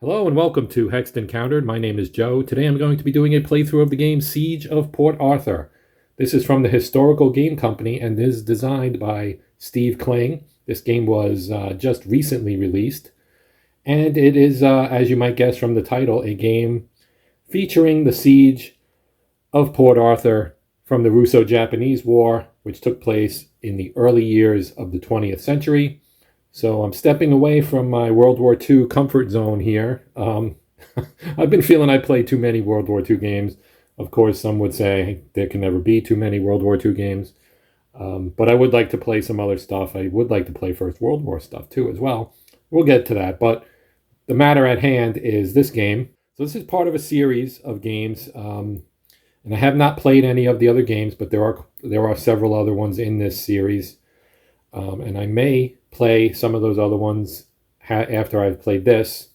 Hello and welcome to Hexed Encountered. My name is Joe. Today I'm going to be doing a playthrough of the game Siege of Port Arthur. This is from the Historical Game Company and is designed by Steve Kling. This game was just recently released, and it is, as you might guess from the title, a game featuring the Siege of Port Arthur from the Russo-Japanese War, which took place in the early years of the 20th century. So I'm stepping away from my World War II comfort zone here. I've been feeling I play too many World War II games. Of course, some would say there can never be too many World War II games. But I would like to play some other stuff. I would like to play First World War stuff too as well. We'll get to that. But the matter at hand is this game. So this is part of a series of games. And I have not played any of the other games, but there are several other ones in this series. And I may play some of those other ones after I've played this.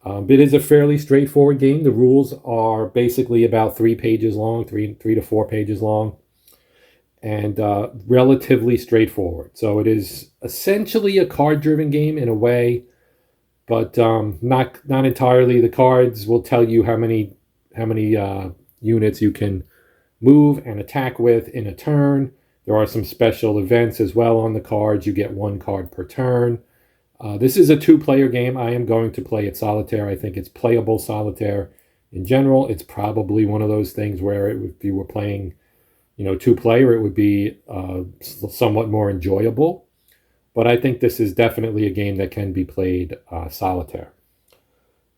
It is a fairly straightforward game. The rules are basically about 3 pages long, three to 4 pages long, and relatively straightforward. So it is essentially a card-driven game in a way, but not entirely. The cards will tell you how many units you can move and attack with in a turn. There are some special events as well on the cards. You get 1 card per turn. This is a 2-player game. I am going to play it solitaire. I think it's playable solitaire in general. It's probably one of those things where if you were playing, 2-player, it would be somewhat more enjoyable. But I think this is definitely a game that can be played solitaire.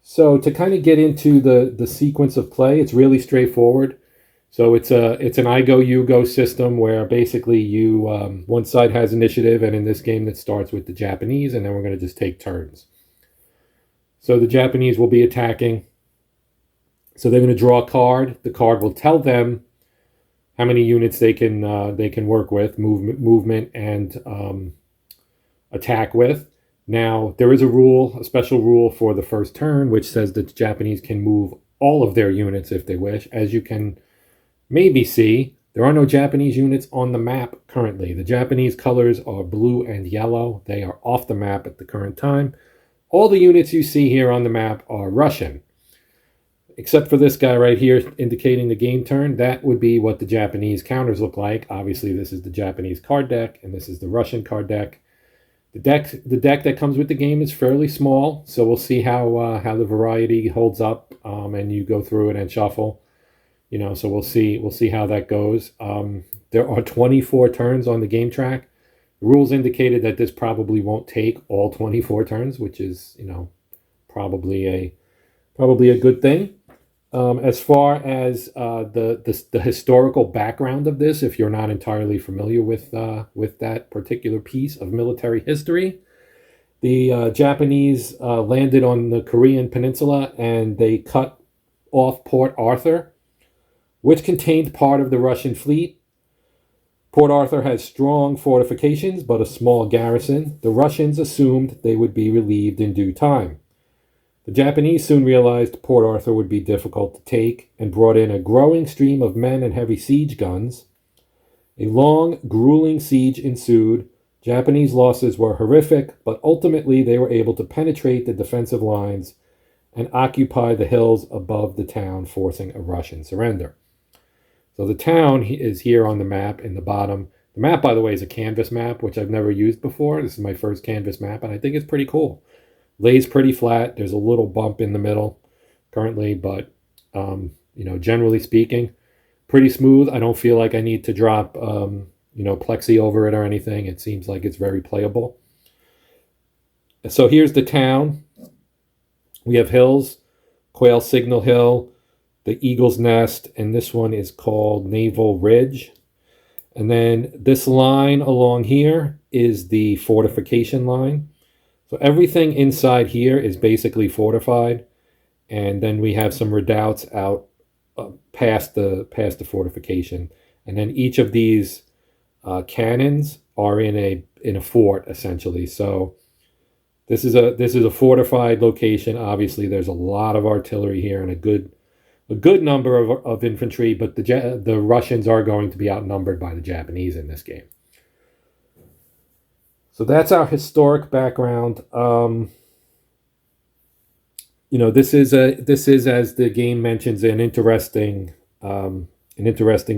So to kind of get into the sequence of play, it's really straightforward. So it's an I go, you go system where basically one side has initiative, and in this game that starts with the Japanese, and then we're going to just take turns. So the Japanese will be attacking. So they're going to draw a card. The card will tell them how many units they can work with, movement and attack with. Now there is a special rule for the first turn, which says that the Japanese can move all of their units if they wish. As you can maybe see, there are no Japanese units on the map currently. The Japanese colors are blue and yellow. They are off the map at the current time. All the units you see here on the map are Russian, except for this guy right here indicating the game turn. That would be what the Japanese counters look like. Obviously, this is the Japanese card deck, and this is the Russian card deck. The deck that comes with the game is fairly small, so we'll see how the variety holds up, and you go through it and shuffle. So we'll see how that goes. There are 24 turns on the game track. The rules indicated that this probably won't take all 24 turns, which is, probably a good thing. As far as the historical background of this, if you're not entirely familiar with that particular piece of military history, the Japanese landed on the Korean peninsula and they cut off Port Arthur, which contained part of the Russian fleet. Port Arthur has strong fortifications, but a small garrison. The Russians assumed they would be relieved in due time. The Japanese soon realized Port Arthur would be difficult to take and brought in a growing stream of men and heavy siege guns. A long, grueling siege ensued. Japanese losses were horrific, but ultimately they were able to penetrate the defensive lines and occupy the hills above the town, forcing a Russian surrender. So the town is here on the map in the bottom. The map, by the way, is a canvas map, which I've never used before. This is my first canvas map, and I think it's pretty cool. Lays pretty flat. There's a little bump in the middle currently, but, generally speaking, pretty smooth. I don't feel like I need to drop, plexi over it or anything. It seems like it's very playable. So here's the town. We have hills, Quail Signal Hill, the Eagle's Nest, and this one is called Naval Ridge. And then this line along here is the fortification line. So everything inside here is basically fortified. And then we have some redoubts out past the fortification. And then each of these cannons are in a fort, essentially. So this is a fortified location. Obviously, there's a lot of artillery here and a good number of infantry, but the Russians are going to be outnumbered by the Japanese in this game. So that's our historic background. this is as the game mentions an interesting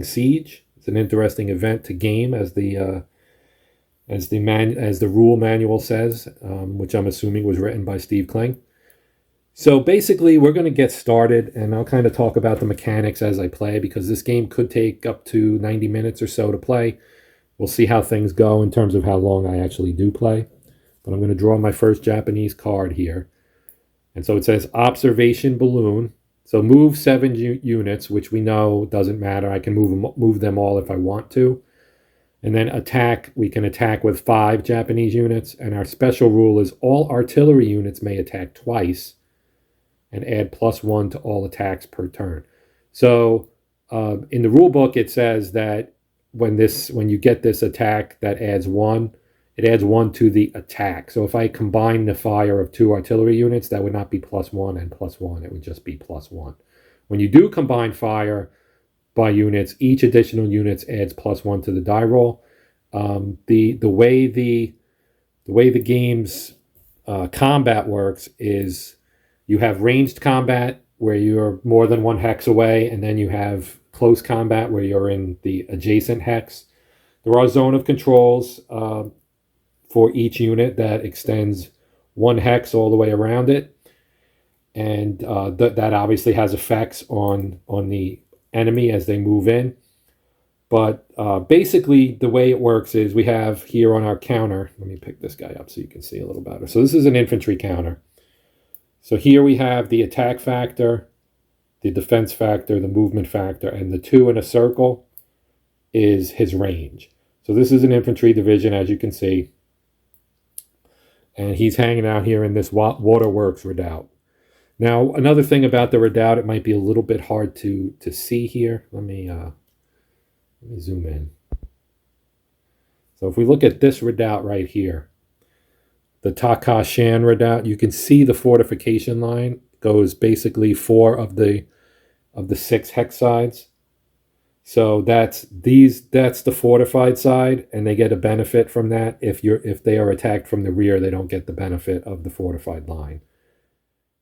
siege. It's an interesting event to game, as the rule manual says, which I'm assuming was written by Steve Kling. So basically, we're going to get started, and I'll kind of talk about the mechanics as I play, because this game could take up to 90 minutes or so to play. We'll see how things go in terms of how long I actually do play. But I'm going to draw my first Japanese card here. And so it says Observation Balloon. So move 7 units, which we know doesn't matter. I can move them all if I want to. And then attack, we can attack with 5 Japanese units. And our special rule is all artillery units may attack twice and add +1 to all attacks per turn. So in the rule book, it says that when you get this attack that adds 1, it adds 1 to the attack. So if I combine the fire of 2 artillery units, that would not be +1 and +1. It would just be +1. When you do combine fire by units, each additional unit adds +1 to the die roll. The way the game's combat works is you have ranged combat where you're more than 1 hex away, and then you have close combat where you're in the adjacent hex. There are zone of controls for each unit that extends 1 hex all the way around it, and that obviously has effects on the enemy as they move in. But basically, the way it works is we have here on our counter, let me pick this guy up so you can see a little better. So this is an infantry counter. So here we have the attack factor, the defense factor, the movement factor, and the 2 in a circle is his range. So this is an infantry division, as you can see. And he's hanging out here in this waterworks redoubt. Now, another thing about the redoubt, it might be a little bit hard to see here. Let me zoom in. So if we look at this redoubt right here, the Takashan redoubt, you can see the fortification line goes basically 4 of the 6 hex sides. So that's the fortified side, and they get a benefit from that. If they are attacked from the rear, they don't get the benefit of the fortified line.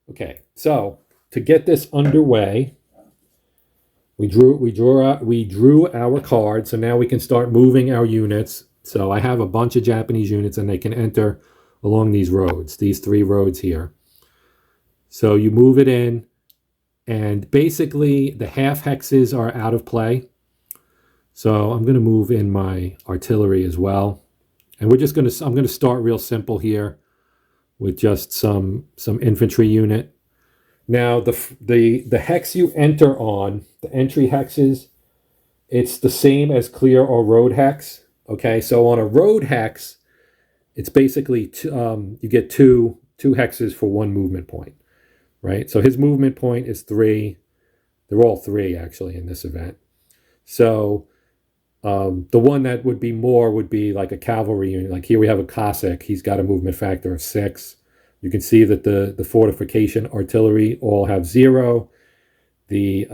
Okay, so to get this underway, we drew our card. So now we can start moving our units. So I have a bunch of Japanese units, and they can enter along these roads, these 3 roads here. So you move it in, and basically the half hexes are out of play. So I'm going to move in my artillery as well. And I'm going to start real simple here with just some infantry unit. Now the hex you enter on, the entry hexes, it's the same as clear or road hex. Okay, so on a road hex, it's basically you get two hexes for 1 movement point, right? So his movement point is 3. They're all 3 actually in this event. So the one that would be more would be like a cavalry unit. Like here we have a Cossack. He's got a movement factor of 6. You can see that the fortification artillery all have 0. The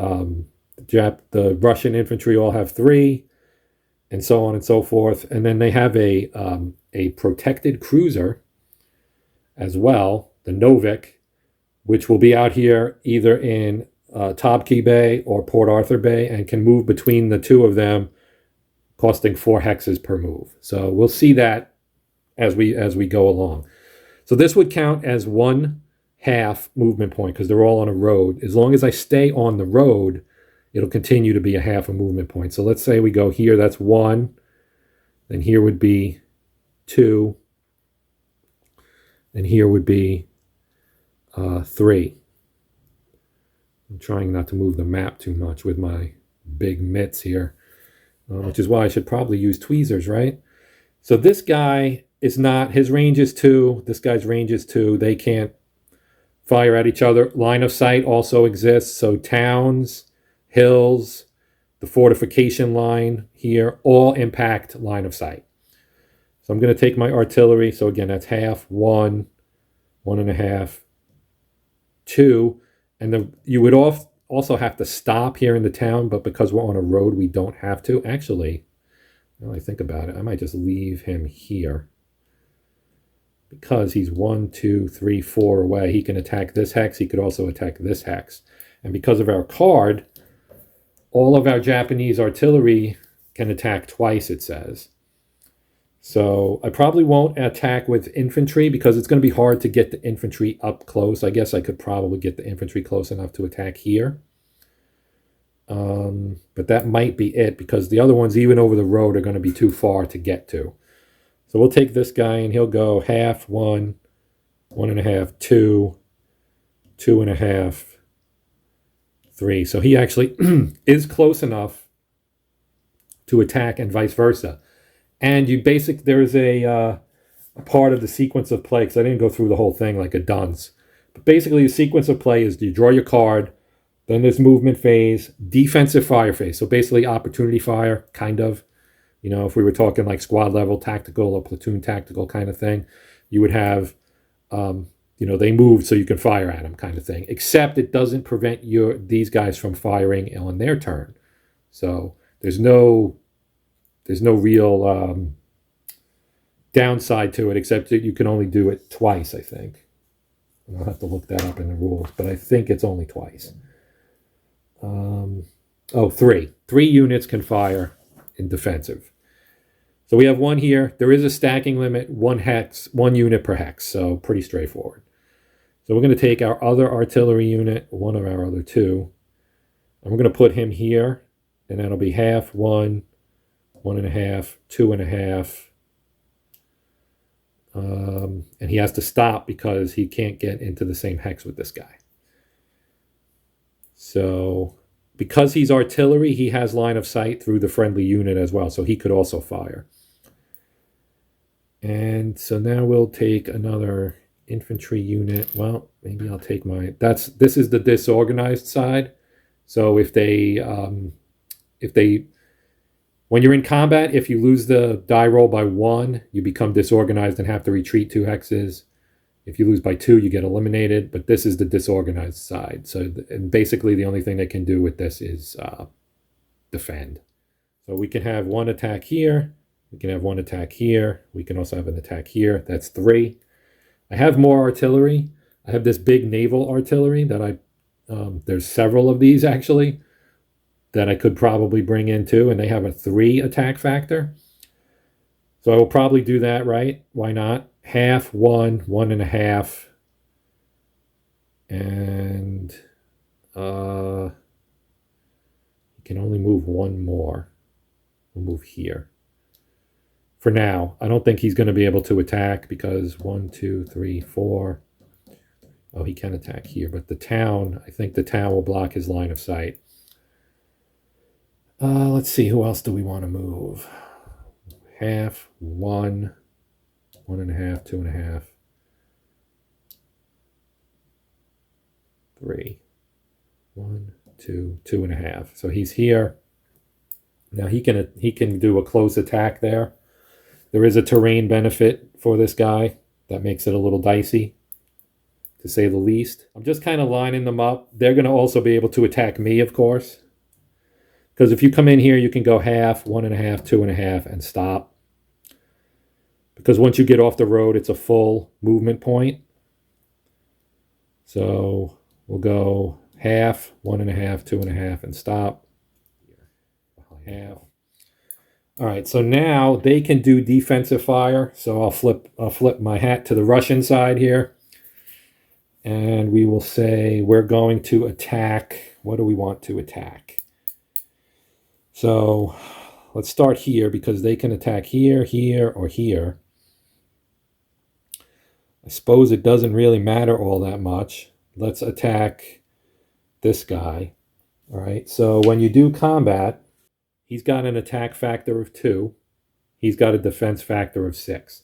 Russian infantry all have 3, and so on and so forth. And then they have a protected cruiser as well, the Novik, which will be out here either in Tabqi Bay or Port Arthur Bay, and can move between the 2 of them, costing 4 hexes per move. So we'll see that as we go along. So this would count as 1/2 movement point because they're all on a road. As long as I stay on the road, it'll continue to be a half a movement point. So let's say we go here, that's 1. Then here would be 2. And here would be 3. I'm trying not to move the map too much with my big mitts here, which is why I should probably use tweezers, right? So this guy is not, his range is 2. This guy's range is 2. They can't fire at each other. Line of sight also exists. So towns, hills, the fortification line here, all impact line of sight. So I'm going to take my artillery. So again, that's half, 1, 1.5, 2. And you would also have to stop here in the town, but because we're on a road, we don't have to. Actually, now I think about it, I might just leave him here because he's 1, 2, 3, 4 away. He can attack this hex. He could also attack this hex. And because of our card, all of our Japanese artillery can attack twice, it says. So I probably won't attack with infantry because it's going to be hard to get the infantry up close. I guess I could probably get the infantry close enough to attack here. But that might be it because the other ones, even over the road, are going to be too far to get to. So we'll take this guy and he'll go half, 1, 1.5, 2, 2.5, 3. So he actually is close enough to attack and vice versa. And there's a part of the sequence of play, because I didn't go through the whole thing like a dunce. But basically the sequence of play is you draw your card, then there's movement phase, defensive fire phase. So basically opportunity fire, kind of. You know, if we were talking like squad level tactical or platoon tactical kind of thing, you would have, they moved so you can fire at them kind of thing. Except it doesn't prevent these guys from firing on their turn. So there's no real downside to it, except that you can only do it twice, I think. And I'll have to look that up in the rules, but I think it's only twice. 3. 3 units can fire in defensive. So we have 1 here. There is a stacking limit, 1 hex, 1 unit per hex, so pretty straightforward. So we're going to take our other artillery unit, one of our other 2, and we're going to put him here, and that'll be half, 1, 1.5, 2.5. And he has to stop because he can't get into the same hex with this guy. So because he's artillery, he has line of sight through the friendly unit as well, so he could also fire. And so now we'll take another infantry unit. Well, maybe I'll take this is the disorganized side. So if when you're in combat, if you lose the die roll by 1, you become disorganized and have to retreat 2 hexes. If you lose by 2, you get eliminated, but this is the disorganized side. So and basically the only thing they can do with this is defend. So we can have 1 attack here. We can have 1 attack here. We can also have an attack here. That's 3. I have more artillery. I have this big naval artillery that there's several of these actually that I could probably bring in too, and they have a 3 attack factor. So I will probably do that, right? Why not? Half, 1, 1.5, and you can only move 1 more. We'll move here. For now, I don't think he's going to be able to attack because 1, 2, 3, 4. Oh, he can attack here, but I think the town will block his line of sight. Let's see, who else do we want to move? Half, 1, 1.5, 2.5, 3. 1, 2, 2.5. So he's here. Now he can do a close attack there. There is a terrain benefit for this guy that makes it a little dicey, to say the least. I'm just kind of lining them up. They're going to also be able to attack me, of course. Because if you come in here, you can go half, 1.5, 2.5, and stop. Because once you get off the road, it's a full movement point. So we'll go half, 1.5, 2.5, and stop. Half. All right, so now they can do defensive fire. So I'll flip my hat to the Russian side here. And we will say we're going to attack. What do we want to attack? So let's start here because they can attack here, here, or here. I suppose it doesn't really matter all that much. Let's attack this guy. All right, so when you do combat, he's got an attack factor of 2. He's got a defense factor of 6.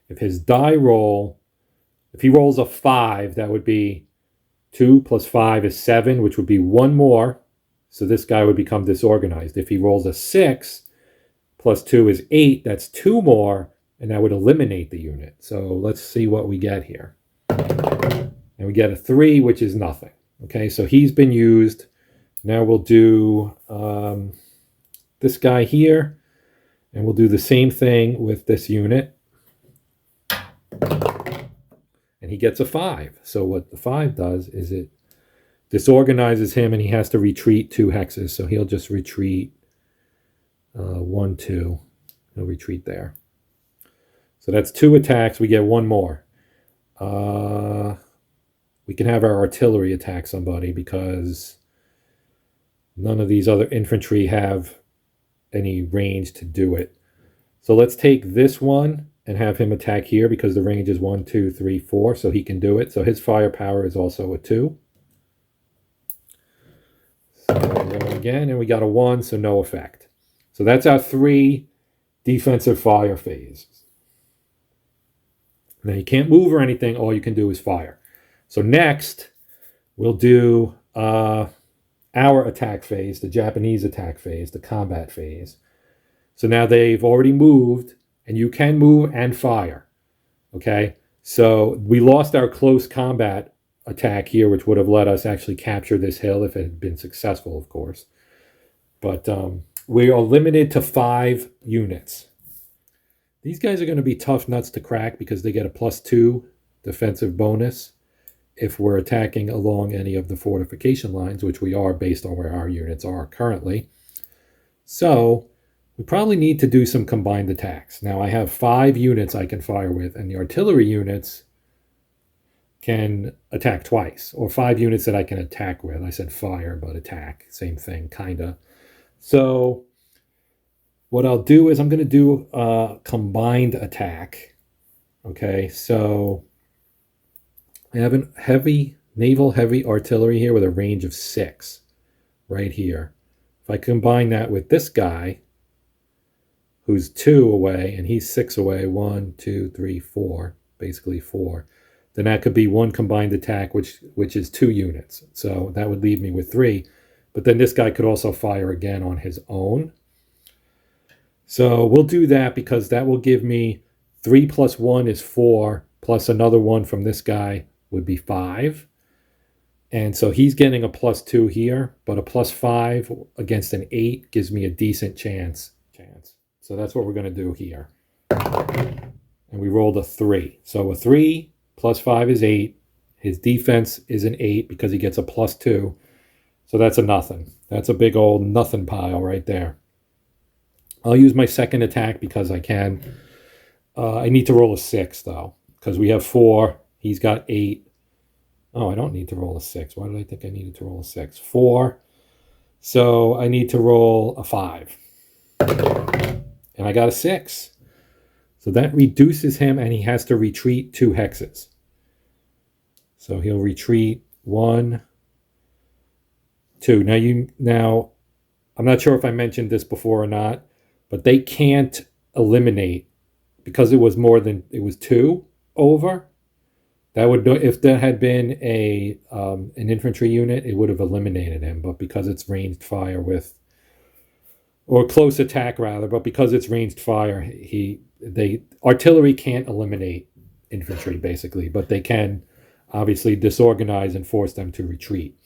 If his die roll, if he rolls a 5, that would be 2 plus 5 is 7, which would be 1 more. So this guy would become disorganized. If he rolls a 6, plus 2 is 8, that's 2 more, and that would eliminate the unit. So let's see what we get here. And we get a 3, which is nothing. Okay, so he's been used. Now we'll do this guy here, and we'll do the same thing with this unit. he gets a 5. So what the 5 does is it disorganizes him, and he has to retreat 2 hexes. So he'll just retreat 1, 2. He'll retreat there. So that's 2 attacks. We get 1 more. We can have our artillery attack somebody because none of these other infantry have any range to do it. So let's take this one and have him attack here because the range is 1, 2, 3, 4, so he can do it. So his firepower is also a 2. So roll again, and we got a 1, so no effect. So that's our 3 defensive fire phases. Now you can't move or anything. All you can do is fire. So next, we'll do our attack phase, the Japanese attack phase, the combat phase. So now they've already moved, and you can move and fire. Okay? So we lost our close combat attack here, which would have let us actually capture this hill if it had been successful, of course. But we are limited to 5 units. These guys are going to be tough nuts to crack because they get a +2 defensive bonus if we're attacking along any of the fortification lines, which we are based on where our units are currently. So we probably need to do some combined attacks. Now I have 5 units I can fire with, and the artillery units can attack twice, or 5 units that I can attack with. I said fire, but attack, same thing, kinda. So what I'll do is I'm going to do a combined attack. Okay, so I have a naval heavy artillery here with a range of 6 right here. If I combine that with this guy, who's 2 away, and he's 6 away, 1, 2, 3, 4, basically 4, then that could be 1 combined attack, which is 2 units. So that would leave me with 3. But then this guy could also fire again on his own. So we'll do that because that will give me 3 + 1 is 4, plus another 1 from this guy would be 5. And so he's getting a +2 here, but a +5 against an 8 gives me a decent chance. So that's what we're going to do here. And we rolled a 3. So a 3 + 5 is 8. His defense is an 8 because he gets a +2. So that's a nothing. That's a big old nothing pile right there. I'll use my second attack because I can. I need to roll a 6, though, because we have 4. He's got 8. Oh, I don't need to roll a 6. Why did I think I needed to roll a 6? 4. So I need to roll a 5. And I got a 6. So that reduces him, and he has to retreat 2 hexes. So he'll retreat 1, 2. Now, I'm not sure if I mentioned this before or not, but they can't eliminate because it was 2 over. That would, if that had been an infantry unit, it would have eliminated him. But because it's ranged fire or close attack rather, but because it's ranged fire, artillery can't eliminate infantry basically, but they can obviously disorganize and force them to retreat.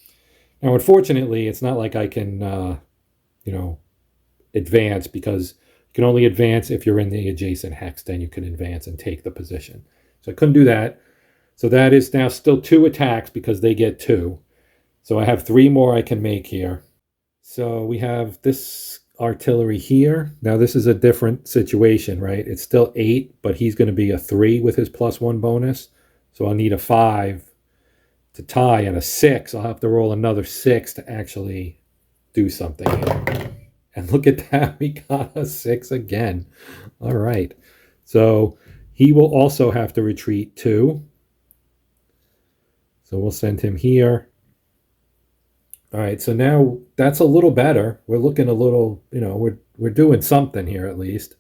Now, unfortunately, it's not like I can, advance, because you can only advance if you're in the adjacent hex. Then you can advance and take the position. So I couldn't do that. So that is now still 2 attacks because they get 2. So I have 3 more I can make here. So we have this artillery here. Now this is a different situation, right? It's still 8, but he's going to be a 3 with his +1 bonus. So I'll need a 5 to tie, and a 6. I'll have to roll another 6 to actually do something here. And look at that, we got a 6 again. All right. So he will also have to retreat 2. So we'll send him here. All right, so now that's a little better. We're looking a little, we're doing something here at least.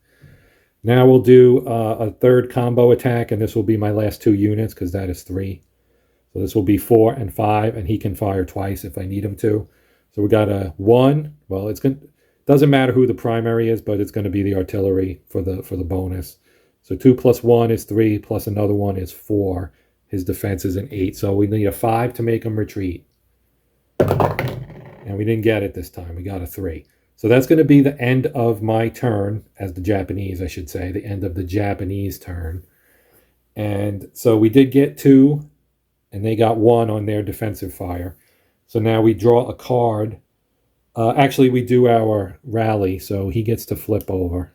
Now we'll do a third combo attack, and this will be my last 2 units because that is 3. So this will be 4 and 5, and he can fire twice if I need him to. So we got a 1. Well, doesn't matter who the primary is, but it's going to be the artillery for the bonus. So 2 + 1 is 3, plus another 1 is 4. His defense is an 8, so we need a 5 to make him retreat. And we didn't get it this time. We got a 3. So that's going to be the end of my turn, as the Japanese, I should say, the end of the Japanese turn. And so we did get 2, and they got 1 on their defensive fire. So now we draw a card. Actually, we do our rally, so he gets to flip over.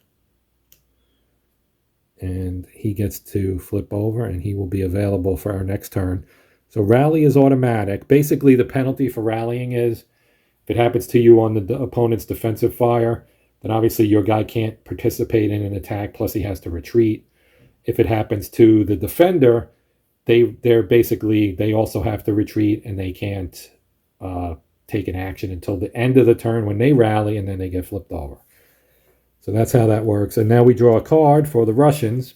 And he gets to flip over, and he will be available for our next turn. So rally is automatic. Basically, the penalty for rallying is if it happens to you on the opponent's defensive fire, then obviously your guy can't participate in an attack, plus he has to retreat. If it happens to the defender, they also have to retreat, and they can't take an action until the end of the turn when they rally, and then they get flipped over. So that's how that works. And now we draw a card for the Russians,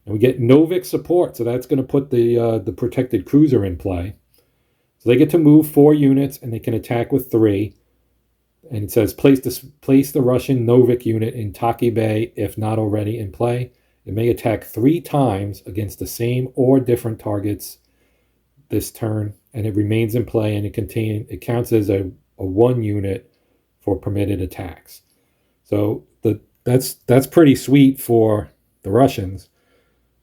and we get Novik support. So that's going to put the protected cruiser in play. So they get to move 4 units, and they can attack with 3. And it says place the Russian Novik unit in Taki Bay if not already in play. It may attack 3 times against the same or different targets this turn, and it remains in play, and it counts as a 1 unit for permitted attacks. So that's pretty sweet for the Russians.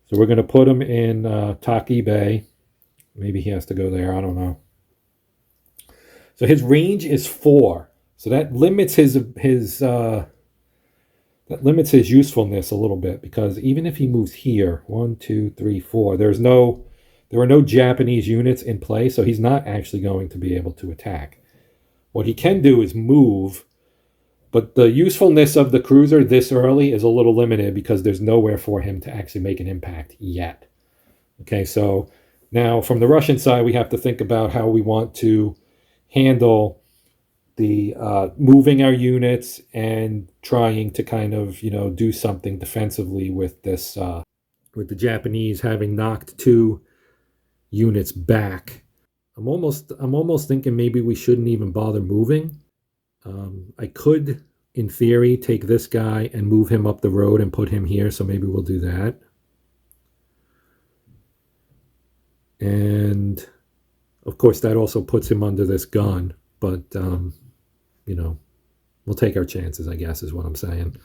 So we're going to put him in Taki Bay. Maybe he has to go there. I don't know. So his range is 4. So that limits his usefulness a little bit, because even if he moves here, 1, 2, 3, 4, there are no Japanese units in play, so he's not actually going to be able to attack. What he can do is move, but the usefulness of the cruiser this early is a little limited because there's nowhere for him to actually make an impact yet. Okay, so now from the Russian side, we have to think about how we want to handle the moving our units and trying to kind of, do something defensively with this, with the Japanese having knocked 2 units back. I'm almost thinking maybe we shouldn't even bother moving. I could, in theory, take this guy and move him up the road and put him here, so maybe we'll do that. And, of course, that also puts him under this gun, but, we'll take our chances, I guess, is what I'm saying.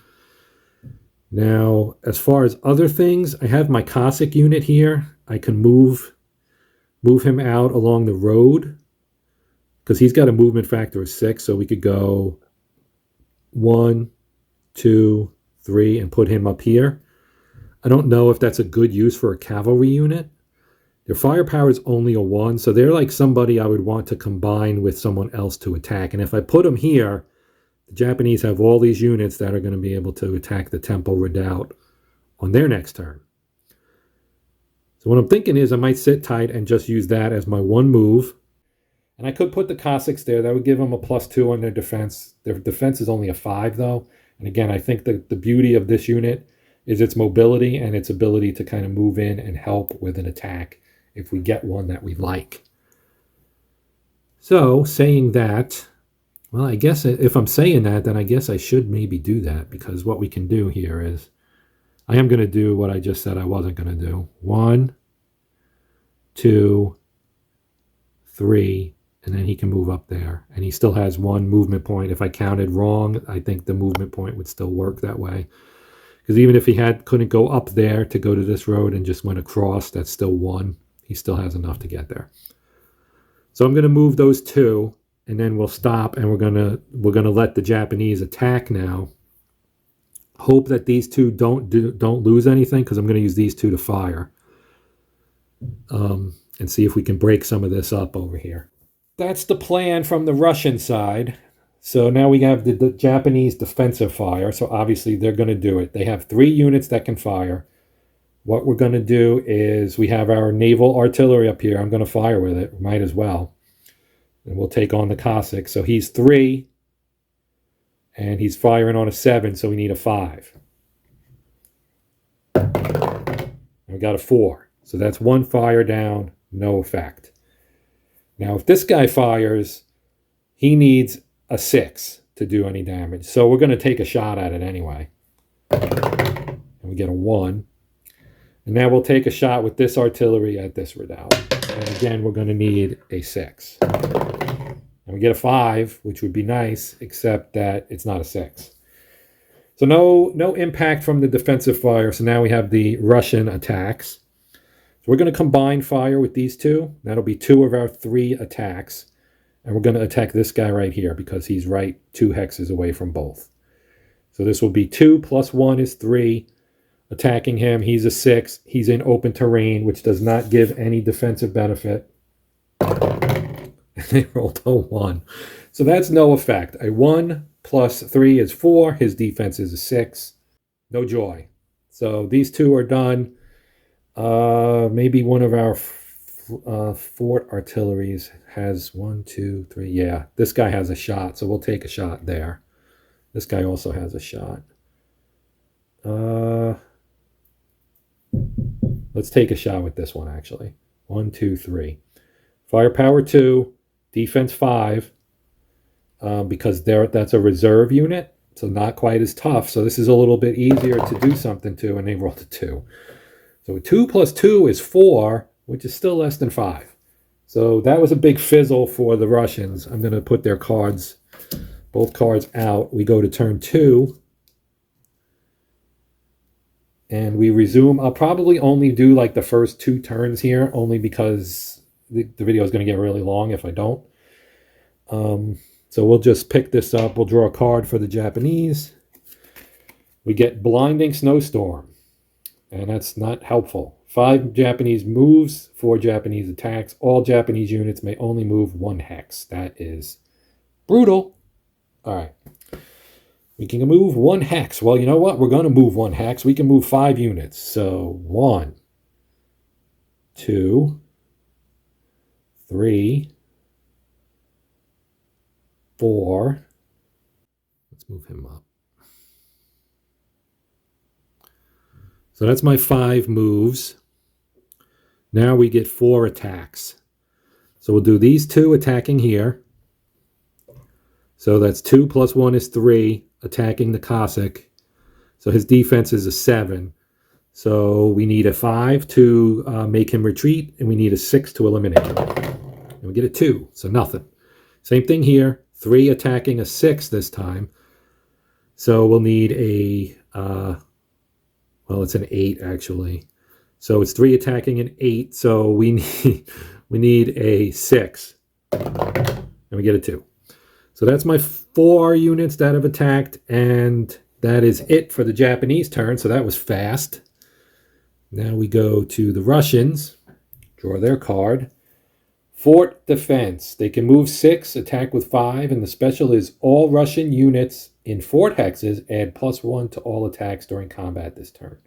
Now, as far as other things, I have my Cossack unit here. I can move him out along the road, because he's got a movement factor of 6, so we could go 1, 2, 3, and put him up here. I don't know if that's a good use for a cavalry unit. Their firepower is only a 1, so they're like somebody I would want to combine with someone else to attack. And if I put them here, the Japanese have all these units that are going to be able to attack the Temple Redoubt on their next turn. So what I'm thinking is I might sit tight and just use that as my 1 move. And I could put the Cossacks there. That would give them a +2 on their defense. Their defense is only a 5, though. And again, I think the beauty of this unit is its mobility and its ability to kind of move in and help with an attack if we get one that we like. So, saying that, well, I guess if I'm saying that, then I guess I should maybe do that, because what we can do here is I am going to do what I just said I wasn't going to do. 1, 2, 3, and then he can move up there. And he still has 1 movement point. If I counted wrong, I think the movement point would still work that way. Because even if he couldn't go up there to go to this road and just went across, that's still 1. He still has enough to get there. So I'm going to move those 2, and then we'll stop, and we're going to let the Japanese attack now. Hope that these 2 don't lose anything, because I'm going to use these 2 to fire. And see if we can break some of this up over here. That's the plan from the Russian side. So now we have the Japanese defensive fire. So obviously they're going to do it. They have 3 units that can fire. What we're going to do is we have our naval artillery up here. I'm going to fire with it. Might as well. And we'll take on the Cossacks. So he's 3. And he's firing on a 7. So we need a 5. And we got a 4. So that's 1 fire down. No effect. Now, if this guy fires, he needs a 6 to do any damage. So we're going to take a shot at it anyway. And we get a 1. And now we'll take a shot with this artillery at this redoubt. And again, we're going to need a 6. And we get a 5, which would be nice, except that it's not a 6. So no impact from the defensive fire. So now we have the Russian attacks. we're going to combine fire with these two. That'll be 2 of our 3 attacks. And we're going to attack this guy right here because he's right 2 hexes away from both. So this will be 2 plus 1 is 3. Attacking him, he's a 6. He's in open terrain, which does not give any defensive benefit. And they rolled a 1. So that's no effect. A 1 plus 3 is 4. His defense is a 6. No joy. So these two are done. Maybe one of our fort artilleries has 1, 2, 3. Yeah, this guy has a shot, so we'll take a shot there. This guy also has a shot. Let's take a shot with this one, actually. 1, 2, 3. Firepower 2, defense 5, because that's a reserve unit, so not quite as tough. So this is a little bit easier to do something to, and they rolled a 2. So 2 plus 2 is 4, which is still less than 5. So that was a big fizzle for the Russians. I'm going to put their cards, both cards out. We go to turn 2. And we resume. I'll probably only do like the first 2 turns here, only because the video is going to get really long if I don't. So we'll just pick this up. We'll draw a card for the Japanese. We get Blinding Snowstorm, and that's not helpful. 5 Japanese moves, 4 Japanese attacks. All Japanese units may only move 1 hex. That is brutal. All right. We can move 1 hex. Well, you know what? We're going to move 1 hex. We can move 5 units. So 1, 2, 3, 4. Let's move him up. So that's my 5 moves. Now we get 4 attacks. So we'll do these 2 attacking here. So that's 2 plus 1 is 3. Attacking the Cossack. So his defense is a 7. So we need a 5 to make him retreat, and we need a 6 to eliminate him. And we get a 2, so nothing. Same thing here. 3 attacking a 6 this time. So we'll need a, well, it's an 8 actually. So it's 3 attacking an 8. So we need a 6. And we get a 2. So that's my 4 units that have attacked, and that is it for the Japanese turn. So that was fast. Now we go to the Russians. Draw their card. Fort Defense. They can move 6, attack with 5, and the special is all Russian units in fort hexes add +1 to all attacks during combat this turn.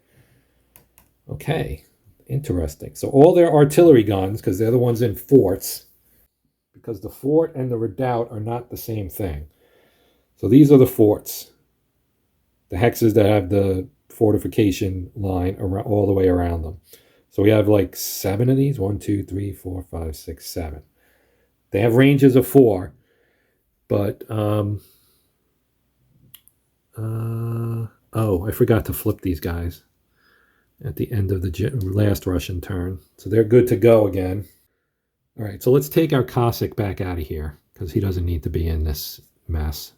Okay, interesting. So all their artillery guns, because they're the ones in forts, because the fort and the redoubt are not the same thing. So these are the forts, the hexes that have the fortification line around, all the way around them. So we have like 7 of these. 1, 2, 3, 4, 5, 6, 7. They have ranges of 4, but oh, I forgot to flip these guys at the end of the last Russian turn. So they're good to go again. All right, so let's take our Cossack back out of here because he doesn't need to be in this mess.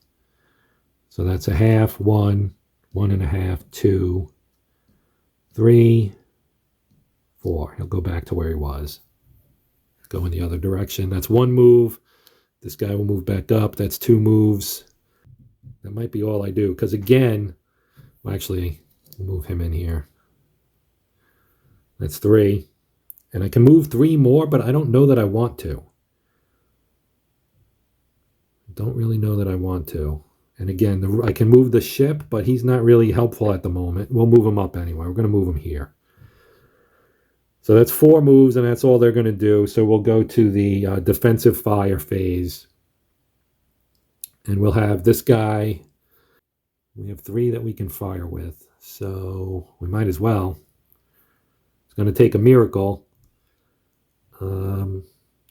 So that's a half, 1, 1.5, 2, 3, 4. He'll go back to where he was. Go in the other direction. That's 1 move. This guy will move back up. That's 2 moves. That might be all I do because again, well, actually, we'll move him in here. That's 3. And I can move 3 more, but I don't know that I want to. I don't really know that I want to. And again, I can move the ship, but he's not really helpful at the moment. We'll move him up anyway. We're going to move him here. So that's 4 moves, and that's all they're going to do. So we'll go to the defensive fire phase. And we'll have this guy. We have 3 that we can fire with. So we might as well. It's going to take a miracle.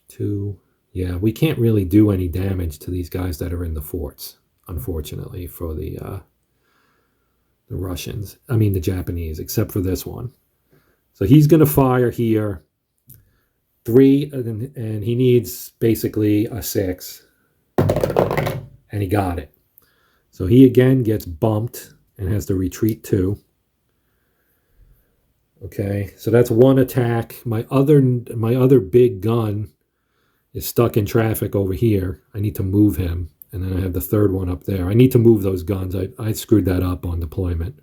2. Yeah, we can't really do any damage to these guys that are in the forts, unfortunately, for the Russians. I mean the Japanese, except for this one. So he's going to fire here. 3, and he needs basically a 6. And he got it. So he again gets bumped and has to retreat 2. Okay, so that's one attack. My other big gun is stuck in traffic over here. I need to move him. And then I have the third one up there. I need to move those guns. I screwed that up on deployment.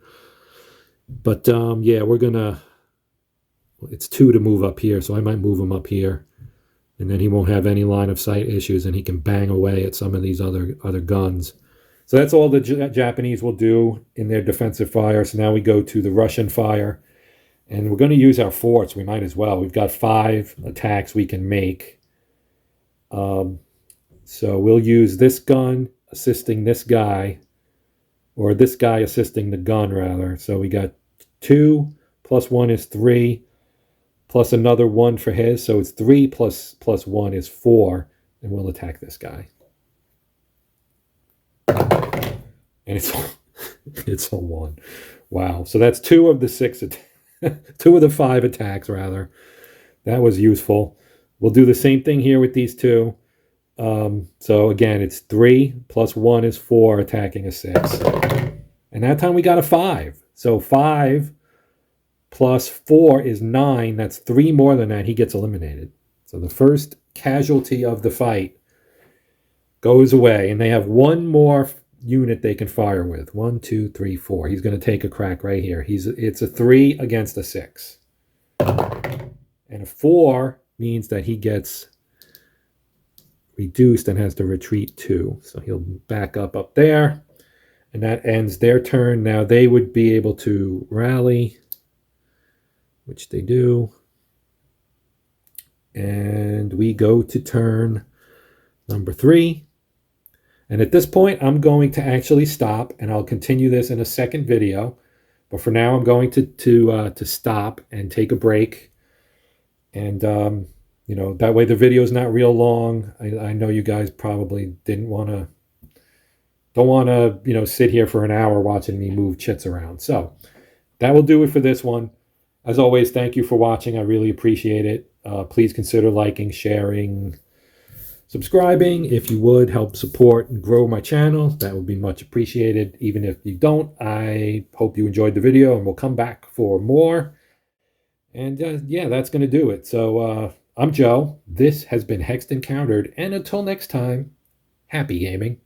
But yeah, it's 2 to move up here, so I might move him up here. And then he won't have any line of sight issues, and he can bang away at some of these other guns. So that's all the Japanese will do in their defensive fire. So now we go to the Russian fire. And we're going to use our forts. We might as well. We've got 5 attacks we can make. So we'll use this gun assisting this guy, or this guy assisting the gun, rather. So we got 2 plus 1 is 3, plus another 1 for his. So it's 3 plus 1 is 4. And we'll attack this guy. And it's a 1. Wow. So that's 2 of the 6 attacks. 2 of the 5 attacks, rather. That was useful. We'll do the same thing here with these 2. So again, it's 3 plus 1 is 4, attacking a 6. And that time we got a 5. So 5 plus 4 is 9. That's 3 more than that. He gets eliminated. So the first casualty of the fight goes away. And they have 1 more unit they can fire with. 1, 2, 3, 4. He's going to take a crack right here. It's a 3 against a 6. And a 4 means that he gets reduced and has to retreat 2. So he'll back up there. And that ends their turn. Now they would be able to rally, which they do. And we go to turn number 3. And at this point, I'm going to actually stop, and I'll continue this in a second video. But for now, I'm going to stop and take a break. And, that way the video is not real long. I know you guys probably don't want to, sit here for an hour watching me move chits around. So that will do it for this one. As always, thank you for watching. I really appreciate it. Please consider liking, sharing, subscribing. If you would help support and grow my channel, that would be much appreciated. Even if you don't, I hope you enjoyed the video, and we'll come back for more. And yeah, that's going to do it. So I'm Joe. This has been Hexed Encountered, and until next time, happy gaming.